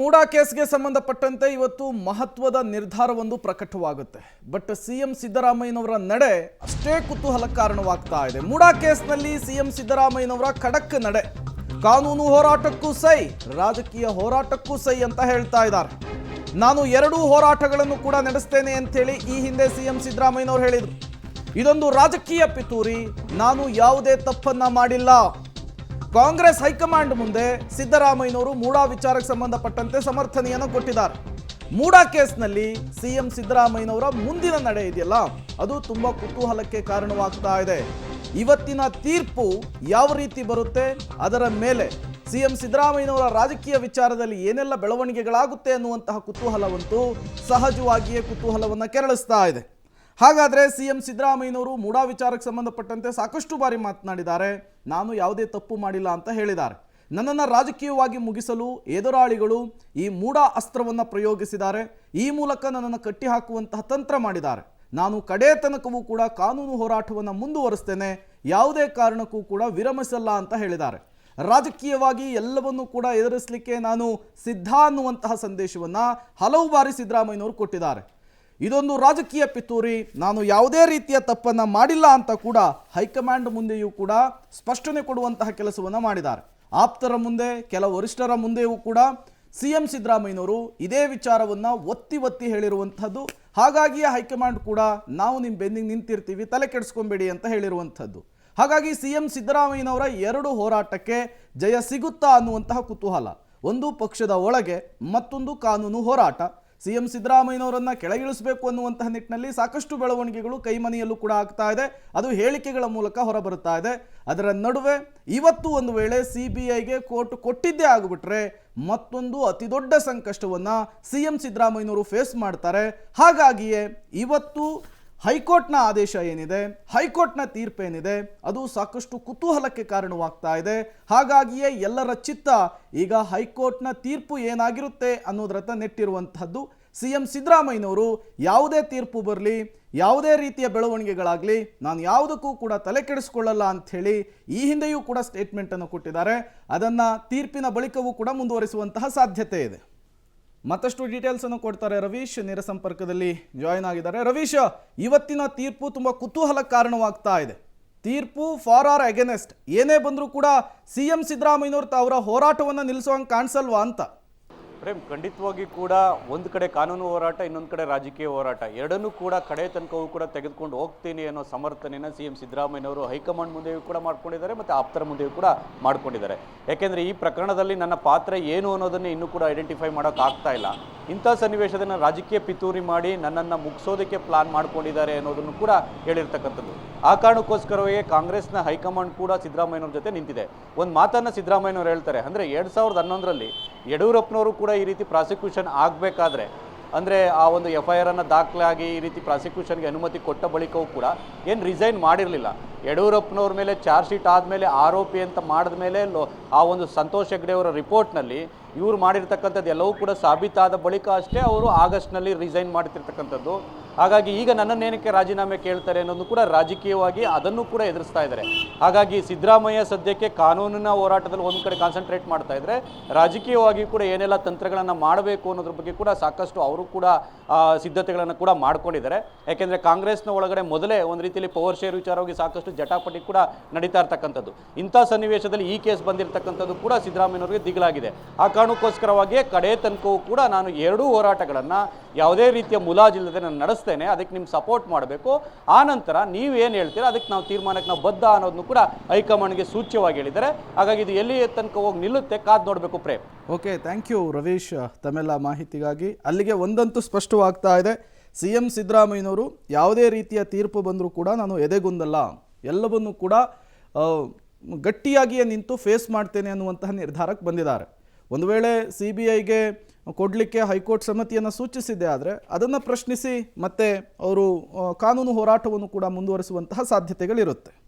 ಮೂಡಾ ಕೇಸ್ಗೆ ಸಂಬಂಧಪಟ್ಟಂತೆ ಇವತ್ತು ಮಹತ್ವದ ನಿರ್ಧಾರವೊಂದು ಪ್ರಕಟವಾಗುತ್ತೆ. ಬಟ್ ಸಿಎಂ ಸಿದ್ದರಾಮಯ್ಯನವರ ನಡೆ ಅಷ್ಟೇ ಕುತೂಹಲ ಕಾರಣವಾಗ್ತಾ ಇದೆ. ಮೂಡಾ ಕೇಸ್ನಲ್ಲಿ ಸಿಎಂ ಸಿದ್ದರಾಮಯ್ಯನವರ ಖಡಕ್ ನಡೆ, ಕಾನೂನು ಹೋರಾಟಕ್ಕೂ ಸೈ, ರಾಜಕೀಯ ಹೋರಾಟಕ್ಕೂ ಸೈ ಅಂತ ಹೇಳ್ತಾ ಇದ್ದಾರೆ. ನಾನು ಎರಡೂ ಹೋರಾಟಗಳನ್ನು ಕೂಡ ನಡೆಸ್ತೇನೆ ಅಂತ ಹೇಳಿ ಈ ಹಿಂದೆ ಸಿಎಂ ಸಿದ್ದರಾಮಯ್ಯನವರು ಹೇಳಿದರು. ಇದೊಂದು ರಾಜಕೀಯ ಪಿತೂರಿ, ನಾನು ಯಾವುದೇ ತಪ್ಪನ್ನ ಮಾಡಿಲ್ಲ. ಕಾಂಗ್ರೆಸ್ ಹೈಕಮಾಂಡ್ ಮುಂದೆ ಸಿದ್ದರಾಮಯ್ಯನವರು ಮೂಡಾ ವಿಚಾರಕ್ಕೆ ಸಂಬಂಧಪಟ್ಟಂತೆ ಸಮರ್ಥನೆಯನ್ನು ಕೊಟ್ಟಿದ್ದಾರೆ. ಮೂಡಾ ಕೇಸ್ನಲ್ಲಿ ಸಿಎಂ ಸಿದ್ದರಾಮಯ್ಯನವರ ಮುಂದಿನ ನಡೆ ಇದೆಯಲ್ಲ, ಅದು ತುಂಬಾ ಕುತೂಹಲಕ್ಕೆ ಕಾರಣವಾಗ್ತಾ ಇದೆ. ಇವತ್ತಿನ ತೀರ್ಪು ಯಾವ ರೀತಿ ಬರುತ್ತೆ, ಅದರ ಮೇಲೆ ಸಿಎಂ ಸಿದ್ದರಾಮಯ್ಯನವರ ರಾಜಕೀಯ ವಿಚಾರದಲ್ಲಿ ಏನೆಲ್ಲ ಬೆಳವಣಿಗೆಗಳಾಗುತ್ತೆ ಅನ್ನುವಂತಹ ಕುತೂಹಲವಂತೂ ಸಹಜವಾಗಿಯೇ ಕುತೂಹಲವನ್ನು ಕೆರಳಿಸ್ತಾ ಇದೆ. ಹಾಗಾದರೆ ಸಿಎಂ ಸಿದ್ದರಾಮಯ್ಯನವರು ಮೂಡಾ ವಿಚಾರಕ್ಕೆ ಸಂಬಂಧಪಟ್ಟಂತೆ ಸಾಕಷ್ಟು ಬಾರಿ ಮಾತನಾಡಿದ್ದಾರೆ. ನಾನು ಯಾವುದೇ ತಪ್ಪು ಮಾಡಿಲ್ಲ ಅಂತ ಹೇಳಿದ್ದಾರೆ. ನನ್ನನ್ನು ರಾಜಕೀಯವಾಗಿ ಮುಗಿಸಲು ಎದುರಾಳಿಗಳು ಈ ಮೂಡಾ ಅಸ್ತ್ರವನ್ನು ಪ್ರಯೋಗಿಸಿದ್ದಾರೆ. ಈ ಮೂಲಕ ನನ್ನನ್ನು ಕಟ್ಟಿಹಾಕುವಂತಹ ತಂತ್ರ ಮಾಡಿದ್ದಾರೆ. ನಾನು ಕಡೇ ತನಕವೂ ಕೂಡ ಕಾನೂನು ಹೋರಾಟವನ್ನು ಮುಂದುವರಿಸ್ತೇನೆ, ಯಾವುದೇ ಕಾರಣಕ್ಕೂ ಕೂಡ ವಿರಮಿಸಲ್ಲ ಅಂತ ಹೇಳಿದ್ದಾರೆ. ರಾಜಕೀಯವಾಗಿ ಎಲ್ಲವನ್ನೂ ಕೂಡ ಎದುರಿಸಲಿಕ್ಕೆ ನಾನು ಸಿದ್ಧ ಅನ್ನುವಂತಹ ಸಂದೇಶವನ್ನು ಹಲವು ಬಾರಿ ಸಿದ್ದರಾಮಯ್ಯನವರು ಕೊಟ್ಟಿದ್ದಾರೆ. ಇದೊಂದು ರಾಜಕೀಯ ಪಿತೂರಿ, ನಾನು ಯಾವುದೇ ರೀತಿಯ ತಪ್ಪನ್ನು ಮಾಡಿಲ್ಲ ಅಂತ ಕೂಡ ಹೈಕಮಾಂಡ್ ಮುಂದೆಯೂ ಕೂಡ ಸ್ಪಷ್ಟನೆ ಕೊಡುವಂತಹ ಕೆಲಸವನ್ನು ಮಾಡಿದ್ದಾರೆ. ಆಪ್ತರ ಮುಂದೆ, ಕೆಲ ವರಿಷ್ಠರ ಮುಂದೆಯೂ ಕೂಡ ಸಿಎಂ ಸಿದ್ದರಾಮಯ್ಯನವರು ಇದೇ ವಿಚಾರವನ್ನು ಒತ್ತಿ ಒತ್ತಿ ಹೇಳಿರುವಂಥದ್ದು. ಹಾಗಾಗಿಯೇ ಹೈಕಮಾಂಡ್ ಕೂಡ ನಾವು ನಿಮ್ಮ ಬೆನ್ನಿಗೆ ನಿಂತಿರ್ತೀವಿ, ತಲೆ ಕೆಡಿಸ್ಕೊಂಬೇಡಿ ಅಂತ ಹೇಳಿರುವಂಥದ್ದು. ಹಾಗಾಗಿ ಸಿಎಂ ಸಿದ್ದರಾಮಯ್ಯನವರ ಎರಡು ಹೋರಾಟಕ್ಕೆ ಜಯ ಸಿಗುತ್ತಾ ಅನ್ನುವಂತಹ ಕುತೂಹಲ. ಒಂದು ಪಕ್ಷದ ಒಳಗೆ, ಮತ್ತೊಂದು ಕಾನೂನು ಹೋರಾಟ. ಸಿಎಂ ಸಿದ್ದರಾಮಯ್ಯನವರನ್ನ ಕೆಳಗಿಳಿಸಬೇಕು ಅನ್ನುವಂತಹ ನಿಟ್ಟಿನಲ್ಲಿ ಸಾಕಷ್ಟು ಬೆಳವಣಿಗೆಗಳು ಕೈಮನೆಯಲ್ಲೂ ಕೂಡ ಆಗ್ತಾ ಇದೆ. ಅದು ಹೇಳಿಕೆಗಳ ಮೂಲಕ ಹೊರಬರುತ್ತಾ ಇದೆ. ಅದರ ನಡುವೆ ಇವತ್ತು ಒಂದು ವೇಳೆ CBIಗೆ ಕೋರ್ಟ್ ಕೊಟ್ಟಿದ್ದೇ ಆಗಿಬಿಟ್ರೆ ಮತ್ತೊಂದು ಅತಿ ದೊಡ್ಡ ಸಂಕಷ್ಟವನ್ನು ಸಿಎಂ ಸಿದ್ದರಾಮಯ್ಯನವರು ಫೇಸ್ ಮಾಡ್ತಾರೆ. ಹಾಗಾಗಿಯೇ ಇವತ್ತು ಹೈಕೋರ್ಟ್ನ ಆದೇಶ ಏನಿದೆ, ಹೈಕೋರ್ಟ್ನ ತೀರ್ಪೇನಿದೆ, ಅದು ಸಾಕಷ್ಟು ಕುತೂಹಲಕ್ಕೆ ಕಾರಣವಾಗ್ತಾ ಇದೆ. ಹಾಗಾಗಿಯೇ ಎಲ್ಲರ ಚಿತ್ತ ಈಗ ಹೈಕೋರ್ಟ್ನ ತೀರ್ಪು ಏನಾಗಿರುತ್ತೆ ಅನ್ನೋದ್ರತ್ತ ನೆಟ್ಟಿರುವಂತಹದ್ದು. ಸಿಎಂ ಸಿದ್ದರಾಮಯ್ಯನವರು ಯಾವುದೇ ತೀರ್ಪು ಬರಲಿ, ಯಾವುದೇ ರೀತಿಯ ಬೆಳವಣಿಗೆಗಳಾಗಲಿ, ನಾನು ಯಾವುದಕ್ಕೂ ಕೂಡ ತಲೆ ಕೆಡಿಸ್ಕೊಳ್ಳಲ್ಲ ಅಂಥೇಳಿ ಈ ಹಿಂದೆಯೂ ಕೂಡ ಸ್ಟೇಟ್ಮೆಂಟನ್ನು ಕೊಟ್ಟಿದ್ದಾರೆ. ಅದನ್ನು ತೀರ್ಪಿನ ಬಳಿಕವೂ ಕೂಡ ಮುಂದುವರಿಸುವಂತಹ ಸಾಧ್ಯತೆ ಇದೆ. ಮತ್ತಷ್ಟು ಡೀಟೇಲ್ಸ್ ಅನ್ನು ಕೊಡ್ತಾರೆ ರವೀಶ್, ನೇರ ಸಂಪರ್ಕದಲ್ಲಿ ಜಾಯಿನ್ ಆಗಿದ್ದಾರೆ. ರವೀಶ್, ಇವತ್ತಿನ ತೀರ್ಪು ತುಂಬ ಕುತೂಹಲ ಕಾರಣವಾಗ್ತಾ ಇದೆ. ತೀರ್ಪು ಫಾರ್ ಆರ್ ಅಗೇನೆಸ್ಟ್ ಏನೇ ಬಂದರೂ ಕೂಡ ಸಿಎಂ ಸಿದ್ದರಾಮಯ್ಯನವರು ಅವರ ಹೋರಾಟವನ್ನು ನಿಲ್ಲಿಸುವಂಗೆ ಕಾಣಿಸಲ್ವಾ ಅಂತ? ಪ್ರೇಮ್, ಖಂಡಿತವಾಗಿ ಕೂಡ ಒಂದು ಕಡೆ ಕಾನೂನು ಹೋರಾಟ, ಇನ್ನೊಂದು ಕಡೆ ರಾಜಕೀಯ ಹೋರಾಟ, ಎರಡನ್ನೂ ಕೂಡ ಕಡೆ ತನಕವೂ ಕೂಡ ತೆಗೆದುಕೊಂಡು ಹೋಗ್ತೀನಿ ಅನ್ನೋ ಸಮರ್ಥನೆಯನ್ನು ಸಿಎಂ ಸಿದ್ದರಾಮಯ್ಯನವರು ಹೈಕಮಾಂಡ್ ಮುಂದೆಯೂ ಕೂಡ ಮಾಡ್ಕೊಂಡಿದ್ದಾರೆ ಮತ್ತು ಆಪ್ತರ ಮುಂದೆಯೂ ಕೂಡ ಮಾಡ್ಕೊಂಡಿದ್ದಾರೆ. ಯಾಕೆಂದರೆ ಈ ಪ್ರಕರಣದಲ್ಲಿ ನನ್ನ ಪಾತ್ರ ಏನು ಅನ್ನೋದನ್ನೇ ಇನ್ನೂ ಕೂಡ ಐಡೆಂಟಿಫೈ ಮಾಡೋಕ್ಕಾಗ್ತಾ ಇಲ್ಲ. ಇಂಥ ಸನ್ನಿವೇಶದಲ್ಲಿ ರಾಜಕೀಯ ಪಿತೂರಿ ಮಾಡಿ ನನ್ನನ್ನು ಮುಗಿಸೋದಕ್ಕೆ ಪ್ಲಾನ್ ಮಾಡ್ಕೊಂಡಿದ್ದಾರೆ ಅನ್ನೋದನ್ನು ಕೂಡ ಹೇಳಿರ್ತಕ್ಕಂಥದ್ದು. ಆ ಕಾರಣಕ್ಕೋಸ್ಕರವೇ ಕಾಂಗ್ರೆಸ್ನ ಹೈಕಮಾಂಡ್ ಕೂಡ ಸಿದ್ದರಾಮಯ್ಯನವ್ರ ಜೊತೆ ನಿಂತಿದೆ. ಒಂದು ಮಾತನ್ನು ಸಿದ್ದರಾಮಯ್ಯನವರು ಹೇಳ್ತಾರೆ, ಅಂದರೆ 2011ರಲ್ಲಿ ಯಡಿಯೂರಪ್ಪನವರು ಕೂಡ ಈ ರೀತಿ ಪ್ರಾಸಿಕ್ಯೂಷನ್ ಆಗಬೇಕಾದ್ರೆ, ಅಂದರೆ ಆ ಒಂದು FIR ಅನ್ನು ದಾಖಲಾಗಿ ಈ ರೀತಿ ಪ್ರಾಸಿಕ್ಯೂಷನ್ಗೆ ಅನುಮತಿ ಕೊಟ್ಟ ಬಳಿಕವೂ ಕೂಡ ಏನು ರಿಸೈನ್ ಮಾಡಿರಲಿಲ್ಲ. ಯಡಿಯೂರಪ್ಪನವ್ರ ಮೇಲೆ ಚಾರ್ಜ್ ಶೀಟ್ ಆದಮೇಲೆ ಆರೋಪಿ ಅಂತ ಮಾಡಿದ ಮೇಲೆ ಆ ಒಂದು ಸಂತೋಷ್ ಹೆಗ್ಡೆ ಅವರ ರಿಪೋರ್ಟ್ನಲ್ಲಿ ಇವರು ಮಾಡಿರ್ತಕ್ಕಂಥದ್ದು ಎಲ್ಲವೂ ಕೂಡ ಸಾಬೀತಾದ ಬಳಿಕ ಅಷ್ಟೇ ಅವರು ಆಗಸ್ಟ್ನಲ್ಲಿ ರಿಸೈನ್ ಮಾಡ್ತಿರ್ತಕ್ಕಂಥದ್ದು. ಹಾಗಾಗಿ ಈಗ ನನ್ನನ್ನೇನಕ್ಕೆ ರಾಜೀನಾಮೆ ಕೇಳ್ತಾರೆ ಅನ್ನೋದು ಕೂಡ ರಾಜಕೀಯವಾಗಿ ಅದನ್ನು ಕೂಡ ಎದುರಿಸ್ತಾ ಇದ್ದಾರೆ. ಹಾಗಾಗಿ ಸಿದ್ದರಾಮಯ್ಯ ಸದ್ಯಕ್ಕೆ ಕಾನೂನಿನ ಹೋರಾಟದಲ್ಲಿ ಒಂದು ಕಡೆ ಕಾನ್ಸಂಟ್ರೇಟ್ ಮಾಡ್ತಾ ಇದ್ದಾರೆ, ರಾಜಕೀಯವಾಗಿ ಕೂಡ ಏನೆಲ್ಲ ತಂತ್ರಗಳನ್ನು ಮಾಡಬೇಕು ಅನ್ನೋದ್ರ ಬಗ್ಗೆ ಕೂಡ ಸಾಕಷ್ಟು ಅವರು ಕೂಡ ಸಿದ್ಧತೆಗಳನ್ನು ಕೂಡ ಮಾಡ್ಕೊಂಡಿದ್ದಾರೆ. ಯಾಕೆಂದರೆ ಕಾಂಗ್ರೆಸ್ನ ಒಳಗಡೆ ಮೊದಲೇ ಒಂದು ರೀತಿಯಲ್ಲಿ ಪವರ್ ಶೇರ್ ವಿಚಾರವಾಗಿ ಸಾಕಷ್ಟು ಜಟಾಪಟಿ ಕೂಡ ನಡೀತಾ ಇರ್ತಕ್ಕಂಥದ್ದು. ಇಂಥ ಸನ್ನಿವೇಶದಲ್ಲಿ ಈ ಕೇಸ್ ಬಂದಿರತಕ್ಕಂಥದ್ದು ಕೂಡ ಸಿದ್ದರಾಮಯ್ಯನವರಿಗೆ ದಿಗಲಾಗಿದೆ. ಆ ಕಾರಣಕ್ಕೋಸ್ಕರವಾಗಿಯೇ ಕಡೆ ತನಕವೂ ಕೂಡ ನಾನು ಎರಡೂ ಹೋರಾಟಗಳನ್ನು ಯಾವುದೇ ರೀತಿಯ ಮುಲಾಜಿಲ್ಲದೆ ನಾನು ನಡೆಸ್ತೇನೆ, ಅದಕ್ಕೆ ನಿಮ್ಮ ಸಪೋರ್ಟ್ ಮಾಡಬೇಕು, ಆ ನಂತರ ನೀವೇನು ಹೇಳ್ತೀರಾ ಅದಕ್ಕೆ ನಾವು ತೀರ್ಮಾನಕ್ಕೆ ನಾವು ಬದ್ಧ ಅನ್ನೋದನ್ನು ಕೂಡ ಹೈಕಮಾಂಡ್ಗೆ ಸೂಚ್ಯವಾಗಿ ಹೇಳಿದ್ದಾರೆ. ಹಾಗಾಗಿ ಇದು ಎಲ್ಲಿ ತನಕ ಹೋಗಿ ನಿಲ್ಲುತ್ತೆ ಕಾದು ನೋಡಬೇಕು. Prem, okay, thank you Ravish ತಮ್ಮೆಲ್ಲ ಮಾಹಿತಿಗಾಗಿ. ಅಲ್ಲಿಗೆ ಒಂದಂತೂ ಸ್ಪಷ್ಟವಾಗ್ತಾ ಇದೆ, ಸಿಎಂ ಸಿದ್ದರಾಮಯ್ಯನವರು ಯಾವುದೇ ರೀತಿಯ ತೀರ್ಪು ಬಂದರೂ ಕೂಡ ನಾನು ಎದೆಗುಂದಲ್ಲ, ಎಲ್ಲವನ್ನೂ ಕೂಡ ಗಟ್ಟಿಯಾಗಿಯೇ ನಿಂತು ಫೇಸ್ ಮಾಡ್ತೇನೆ ಅನ್ನುವಂತಹ ನಿರ್ಧಾರಕ್ಕೆ ಬಂದಿದ್ದಾರೆ. ಒಂದು ವೇಳೆ CBIಗೆ ಕೊಡಲಿಕ್ಕೆ ಹೈಕೋರ್ಟ್ ಸಮಿತಿಯನ್ನು ಸೂಚಿಸಿದ್ದೆ ಆದರೆ ಅದನ್ನು ಪ್ರಶ್ನಿಸಿ ಮತ್ತೆ ಅವರು ಕಾನೂನು ಹೋರಾಟವನ್ನು ಕೂಡ ಮುಂದುವರಿಸುವಂತಹ ಸಾಧ್ಯತೆಗಳಿರುತ್ತೆ.